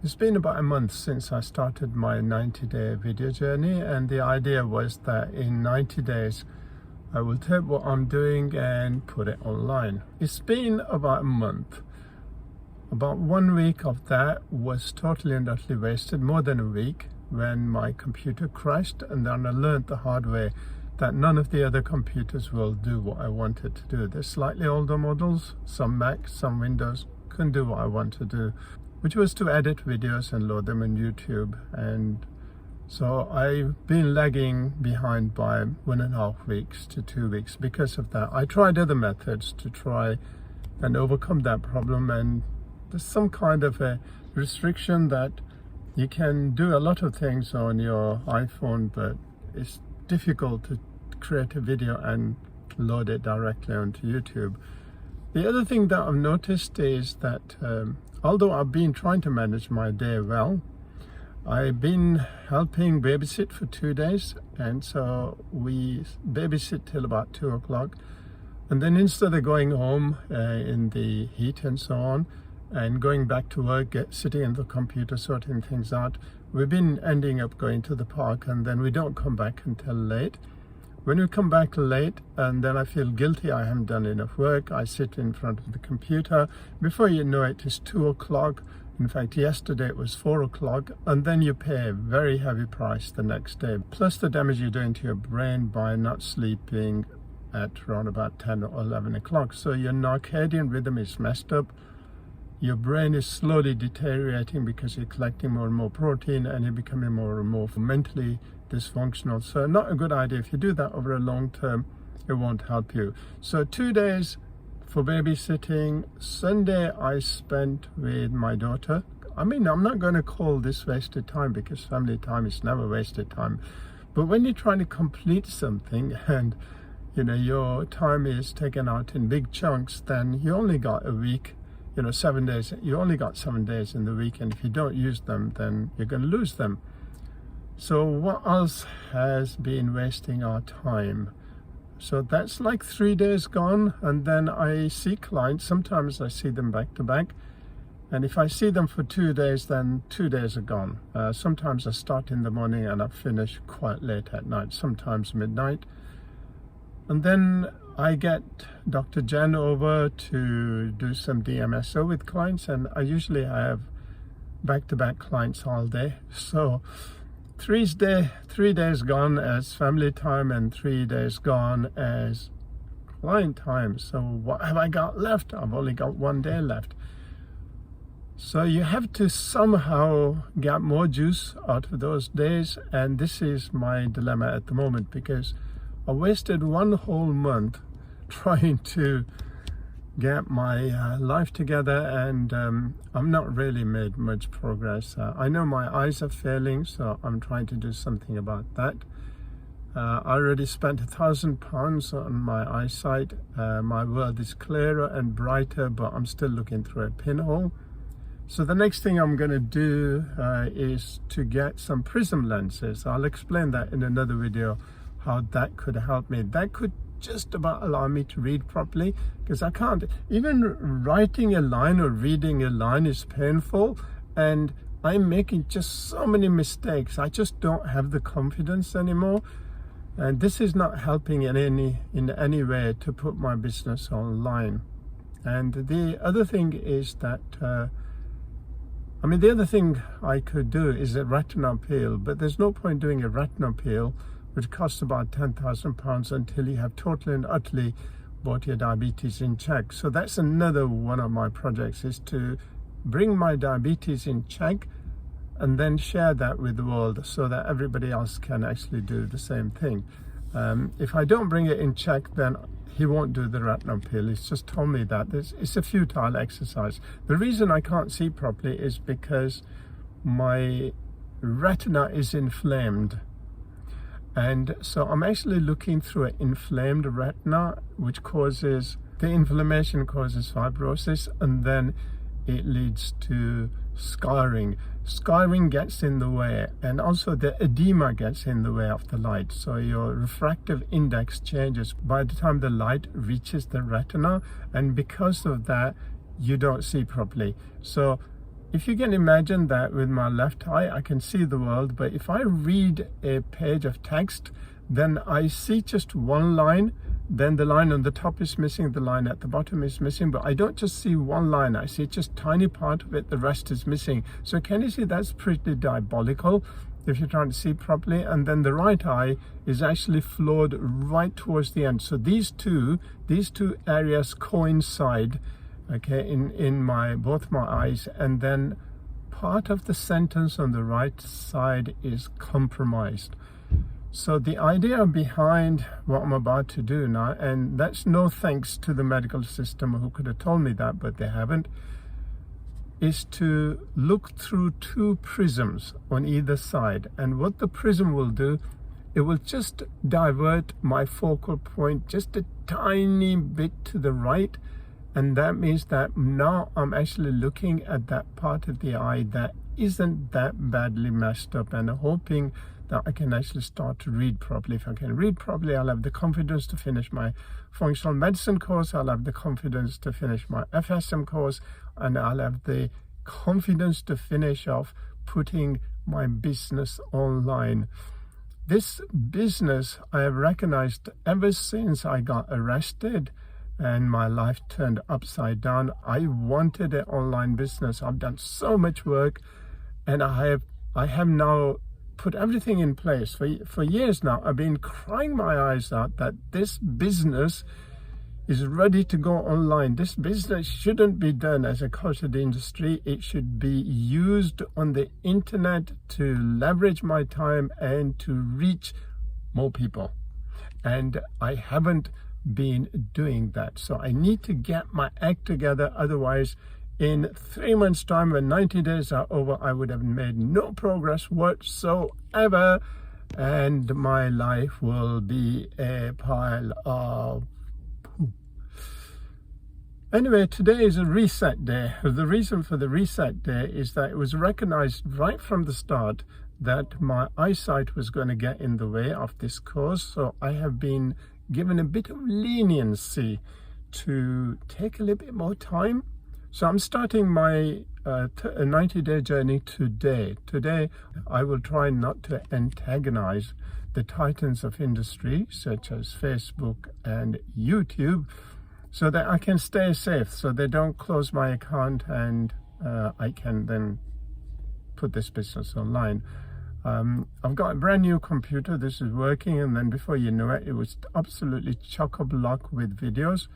It's been about a month since I started my 90-day video journey, and the idea was that in 90 days I will take what I'm doing and put it online. It's been about a month. About 1 week of that was totally and utterly wasted, more than a week, when my computer crashed, and then I learned the hard way that none of the other computers will do what I wanted to do. They're slightly older models, some Mac, some Windows, couldn't do what I want to do, which was to edit videos and load them on YouTube. And so I've been lagging behind by 1.5 weeks to 2 weeks because of that. I tried other methods to try and overcome that problem, and there's some kind of a restriction that you can do a lot of things on your iPhone, but it's difficult to create a video and load it directly onto YouTube. The other thing that I've noticed is that although I've been trying to manage my day well, I've been helping babysit for 2 days, and so we babysit till about 2 o'clock, and then instead of going home in the heat and so on and going back to work, sitting in the computer sorting things out, we've been ending up going to the park, and then we don't come back until late. When we come back late, and then I feel guilty I haven't done enough work, I sit in front of the computer. Before you know it, it's 2 o'clock. In fact, yesterday it was 4 o'clock, and then you pay a very heavy price the next day. Plus the damage you're doing to your brain by not sleeping at around about 10 or 11 o'clock. So your circadian rhythm is messed up. Your brain is slowly deteriorating because you're collecting more and more protein, and you're becoming more and more mentally dysfunctional. So not a good idea. If you do that over a long term, it won't help you. So 2 days for babysitting. Sunday I spent with my daughter. I mean, I'm not going to call this wasted time, because family time is never wasted time. But when you're trying to complete something and your time is taken out in big chunks, then you only got a week, 7 days. You only got 7 days in the week, and if you don't use them, then you're going to lose them. So what else has been wasting our time? So that's like 3 days gone, and then I see clients. Sometimes I see them back to back, and if I see them for 2 days, then 2 days are gone. Sometimes I start in the morning and I finish quite late at night, sometimes midnight. And then I get Dr. Jen over to do some DMSO with clients, and I usually have back-to-back clients all day. So 3 days gone as family time, and 3 days gone as client time. So what have I got left? I've only got 1 day left. So you have to somehow get more juice out of those days, and this is my dilemma at the moment, because I wasted 1 whole month trying to get my life together, and I'm not really made much progress. I know my eyes are failing, so I'm trying to do something about that. I already spent £1,000 on my eyesight. My world is clearer and brighter, but I'm still looking through a pinhole. So the next thing I'm going to do is to get some prism lenses. I'll explain that in another video, how that could help me. That could just about allow me to read properly, because I can't. Even writing a line or reading a line is painful, and I'm making just so many mistakes. I just don't have the confidence anymore, and this is not helping in any way to put my business online. And the other thing is that the other thing I could do is a retina peel, but there's no point doing a retina peel which costs about £10,000 until you have totally and utterly brought your diabetes in check. So that's another one of my projects, is to bring my diabetes in check and then share that with the world, so that everybody else can actually do the same thing. If I don't bring it in check, then he won't do the retina peel. He's just told me that. It's a futile exercise. The reason I can't see properly is because my retina is inflamed. And so I'm actually looking through an inflamed retina, which causes, the inflammation causes fibrosis, and then it leads to scarring. Scarring gets in the way, and also the edema gets in the way of the light. So your refractive index changes by the time the light reaches the retina, and because of that, you don't see properly. So if you can imagine that with my left eye, I can see the world, but if I read a page of text, then I see just one line, then the line on the top is missing, the line at the bottom is missing, but I don't just see one line, I see just tiny part of it, the rest is missing. So can you see that's pretty diabolical if you're trying to see properly? And then the right eye is actually flowed right towards the end. So these two areas coincide, okay, in both my eyes, and then part of the sentence on the right side is compromised. So the idea behind what I'm about to do now, and that's no thanks to the medical system who could have told me that, but they haven't, is to look through two prisms on either side. And what the prism will do, it will just divert my focal point just a tiny bit to the right. And that means that now I'm actually looking at that part of the eye that isn't that badly messed up, and hoping that I can actually start to read properly. If I can read properly, I'll have the confidence to finish my functional medicine course, I'll have the confidence to finish my FSM course, and I'll have the confidence to finish off putting my business online. This business I have recognized ever since I got arrested and my life turned upside down. I wanted an online business. I've done so much work, and I have now put everything in place. For years now, I've been crying my eyes out that this business is ready to go online. This business shouldn't be done as a cost of the industry. It should be used on the internet to leverage my time and to reach more people. And I haven't been doing that. So I need to get my act together. Otherwise, in 3 months' time, when 90 days are over, I would have made no progress whatsoever, and my life will be a pile of poo. Anyway, today is a reset day. The reason for the reset day is that it was recognized right from the start that my eyesight was going to get in the way of this course. So I have been given a bit of leniency to take a little bit more time. So I'm starting my 90-day journey today. Today, I will try not to antagonize the titans of industry, such as Facebook and YouTube, so that I can stay safe, so they don't close my account and I can then put this business online. I've got a brand new computer. This is working, and then before you know it, it was absolutely chock-a-block with videos.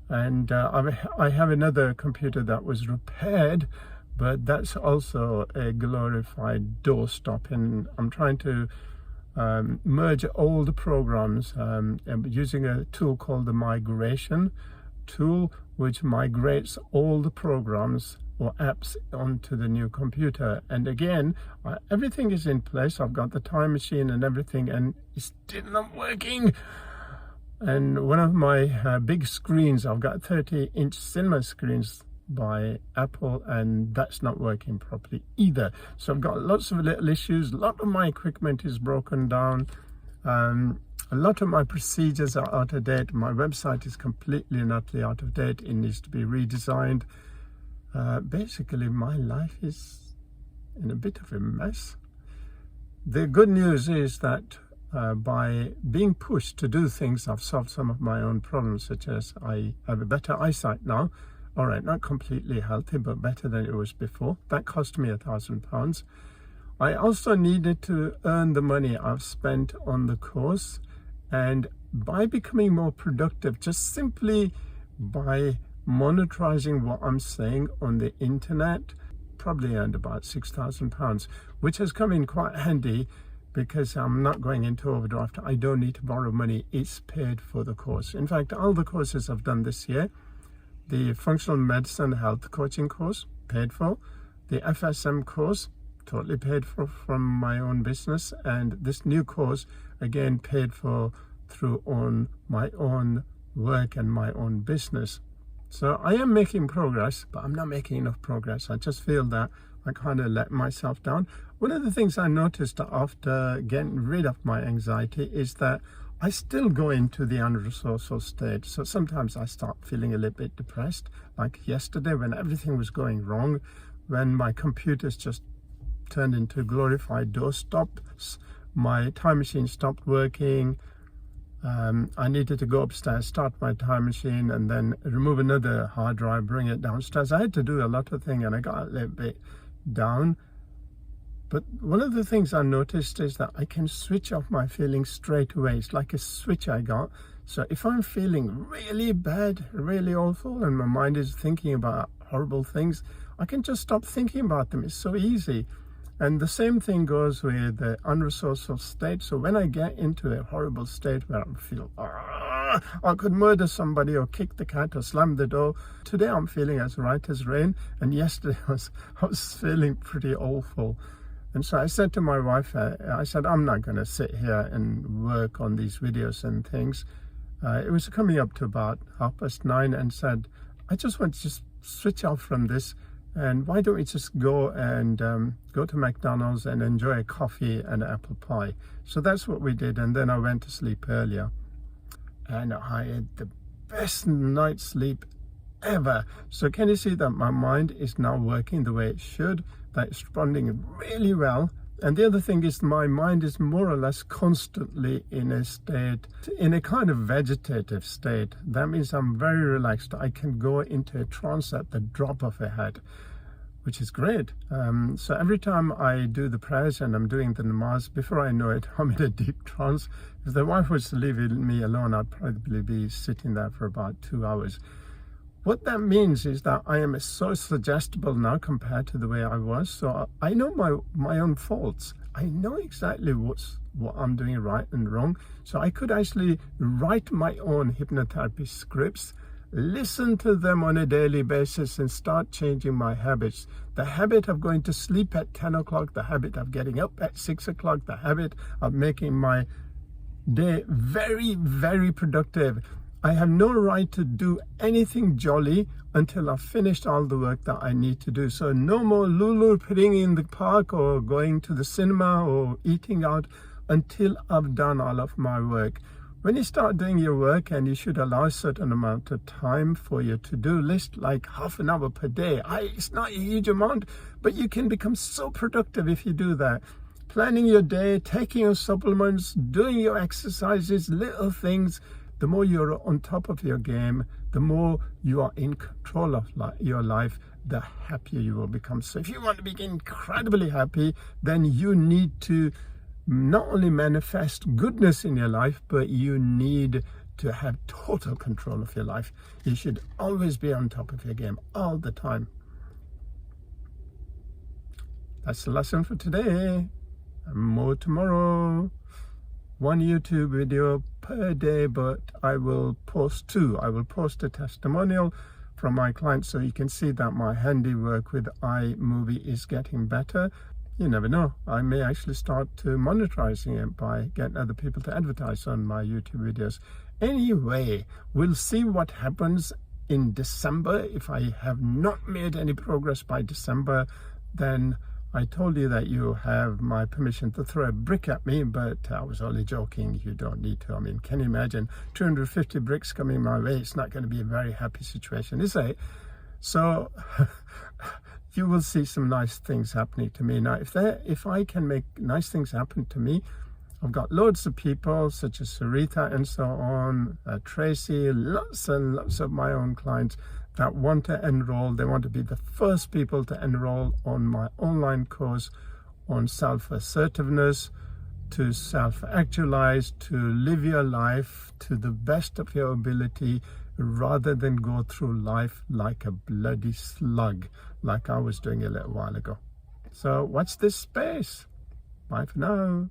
And I have another computer that was repaired, but that's also a glorified doorstop. And I'm trying to merge all the programs using a tool called the migration tool, which migrates all the programs or apps onto the new computer. And again, everything is in place. I've got the time machine and everything, and it's still not working. And one of my big screens, I've got 30-inch cinema screens by Apple, and that's not working properly either. So I've got lots of little issues. A lot of my equipment is broken down. A lot of my procedures are out of date. My website is completely and utterly out of date. It needs to be redesigned. Basically, my life is in a bit of a mess. The good news is that by being pushed to do things, I've solved some of my own problems, such as I have a better eyesight now. All right, not completely healthy, but better than it was before. That cost me £1,000. I also needed to earn the money I've spent on the course, and by becoming more productive, just simply by monetizing what I'm saying on the internet, probably earned about £6,000, which has come in quite handy, because I'm not going into overdraft. I don't need to borrow money. It's paid for the course. In fact, all the courses I've done this year, the functional medicine health coaching course, paid for. The FSM course, totally paid for from my own business. And this new course, again, paid for through my own work and my own business. So I am making progress, but I'm not making enough progress. I just feel that I kind of let myself down. One of the things I noticed after getting rid of my anxiety is that I still go into the unresourceful state. So sometimes I start feeling a little bit depressed, like yesterday when everything was going wrong. when my computers just turned into glorified doorstops. My time machine stopped working. I needed to go upstairs, start my time machine, and then remove another hard drive, bring it downstairs. I had to do a lot of things, and I got a little bit down. But one of the things I noticed is that I can switch off my feelings straight away. It's like a switch I got. So if I'm feeling really bad, really awful, and my mind is thinking about horrible things, I can just stop thinking about them. It's so easy. And the same thing goes with the unresourceful state. So when I get into a horrible state where I feel, I could murder somebody or kick the cat or slam the door, today I'm feeling as right as rain. And yesterday I was feeling pretty awful. And so I said to my wife, I said, I'm not going to sit here and work on these videos and things. It was coming up to about 9:30 and said, I just want to just switch off from this. And why don't we just go to McDonald's and enjoy a coffee and apple pie? So that's what we did. And then I went to sleep earlier. And I had the best night's sleep ever. So can you see that my mind is now working the way it should? That it's responding really well. And the other thing is my mind is more or less constantly in a kind of vegetative state. That means I'm very relaxed. I can go into a trance at the drop of a hat, which is great. So every time I do the prayers and I'm doing the namaz, before I know it, I'm in a deep trance. If the wife was to leave me alone, I'd probably be sitting there for about 2 hours. What that means is that I am so suggestible now compared to the way I was. So I know my own faults. I know exactly what I'm doing right and wrong. So I could actually write my own hypnotherapy scripts, listen to them on a daily basis, and start changing my habits. The habit of going to sleep at 10 o'clock, the habit of getting up at 6 o'clock, the habit of making my day very, very productive. I have no right to do anything jolly until I've finished all the work that I need to do. So no more Lulu putting in the park or going to the cinema or eating out until I've done all of my work. When you start doing your work, and you should allow a certain amount of time for your to-do list, like half an hour per day. It's not a huge amount, but you can become so productive if you do that. Planning your day, taking your supplements, doing your exercises, little things. The more you're on top of your game, the more you are in control of your life, the happier you will become. So if you want to be incredibly happy, then you need to not only manifest goodness in your life, but you need to have total control of your life. You should always be on top of your game all the time. That's the lesson for today. More tomorrow. 1 YouTube video per day, but I will post 2. I will post a testimonial from my clients so you can see that my handiwork with iMovie is getting better. You never know, I may actually start to monetizing it by getting other people to advertise on my YouTube videos. Anyway, we'll see what happens in December. If I have not made any progress by December, then I told you that you have my permission to throw a brick at me, but I was only joking. You don't need to. I mean, can you imagine 250 bricks coming my way? It's not going to be a very happy situation, is it? So you will see some nice things happening to me. Now, if I can make nice things happen to me, I've got loads of people such as Sarita and so on, Tracy, lots and lots of my own clients that want to enroll. They want to be the first people to enroll on my online course on self-assertiveness, to self-actualize, to live your life to the best of your ability, rather than go through life like a bloody slug, like I was doing a little while ago. So watch this space. Bye for now.